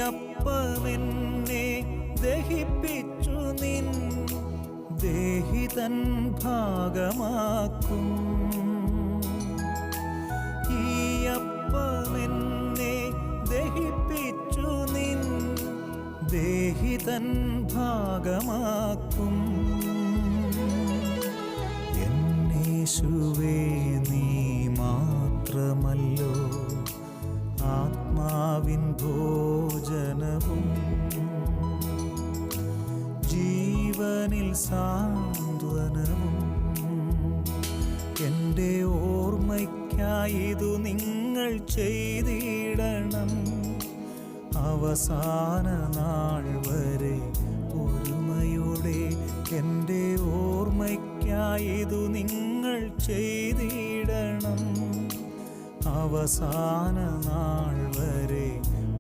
അപ്പമെന്നെ ദഹിപ്പിച്ചു നിൻ ദേഹിതൻ ഭാഗമാക്കും. ഈ അപ്പമെന്നെ ദഹിപ്പിച്ചു നിൻ ദേഹിതൻ ഭാഗമാക്കും. യേശുവേ നീ മാത്രമല്ലോ ആത്മാവിൻ ഭോജനവും ജീവനിൽ സാന്ത്വനവും. എൻ്റെ ഓർമ്മയ്ക്കായിതു നിങ്ങൾ ചെയ്തിടണം. അവസാന നാൾ വരെ ഒരുമയോടെ എൻ്റെ ഓർമ്മയ്ക്കായിതു നിങ്ങൾ ചെയ്തിടണം. അവസാന നാൾ വരെ